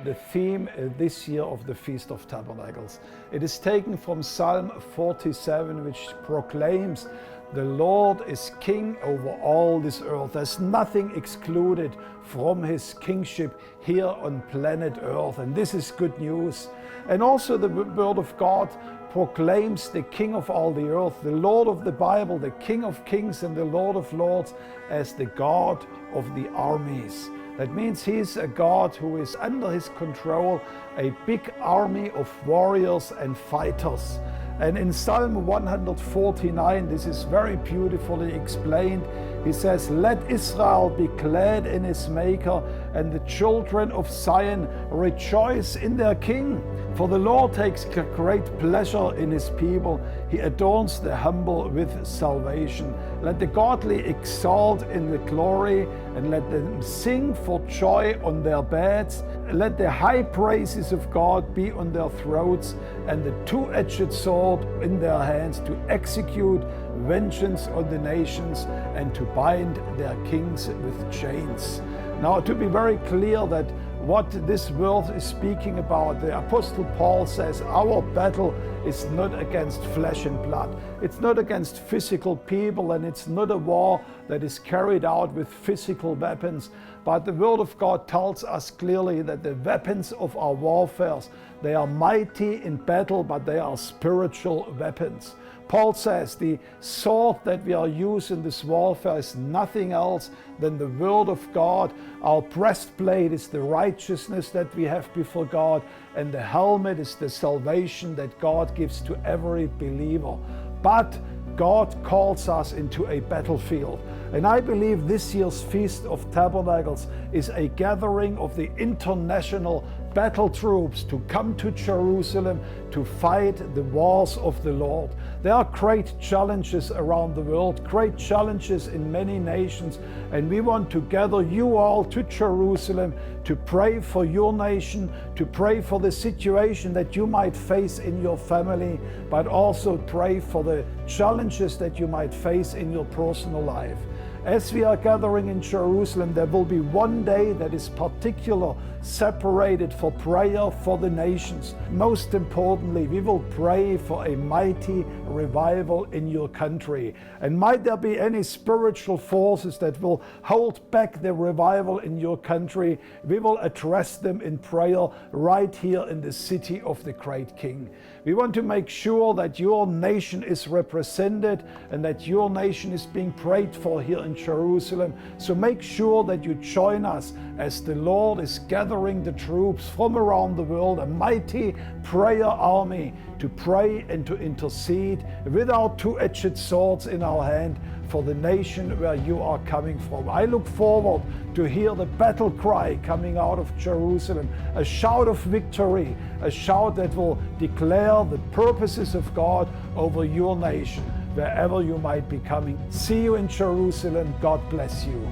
the theme this year of the Feast of Tabernacles. It is taken from Psalm 47, which proclaims the Lord is king over all this earth. There's nothing excluded from his kingship here on planet earth, and this is good news. And also the word of God proclaims the King of all the earth, the Lord of the Bible, the King of kings and the Lord of lords, as the God of the armies. That means he's a God who is under his control, a big army of warriors and fighters. And in Psalm 149, this is very beautifully explained. He says, "Let Israel be glad in his Maker, and the children of Zion rejoice in their King. For the Lord takes great pleasure in his people. He adorns the humble with salvation. Let the godly exalt in the glory, and let them sing for joy on their beds. Let the high praises of God be on their throats, and the two-edged sword in their hands, to execute vengeance on the nations and to bind their kings with chains." Now, to be very clear that what this verse is speaking about, the Apostle Paul says our battle is not against flesh and blood. It's not against physical people, and it's not a war that is carried out with physical weapons. But the Word of God tells us clearly that the weapons of our warfare, they are mighty in battle, but they are spiritual weapons. Paul says the sword that we are using in this warfare is nothing else than the Word of God. Our breastplate is the righteousness that we have before God, and the helmet is the salvation that God gives to every believer. But God calls us into a battlefield. And I believe this year's Feast of Tabernacles is a gathering of the international battle troops to come to Jerusalem to fight the wars of the Lord. There are great challenges around the world, great challenges in many nations, and we want to gather you all to Jerusalem to pray for your nation, to pray for the situation that you might face in your family, but also pray for the challenges that you might face in your personal life. As we are gathering in Jerusalem, there will be one day that is particular, separated for prayer for the nations. Most importantly, we will pray for a mighty revival in your country. And might there be any spiritual forces that will hold back the revival in your country, we will address them in prayer right here in the city of the great King. We want to make sure that your nation is represented and that your nation is being prayed for here in Jerusalem. So make sure that you join us as the Lord is gathering the troops from around the world, a mighty prayer army to pray and to intercede with our two-edged swords in our hand for the nation where you are coming from. I look forward to hear the battle cry coming out of Jerusalem, a shout of victory, a shout that will declare the purposes of God over your nation, wherever you might be coming. See you in Jerusalem. God bless you.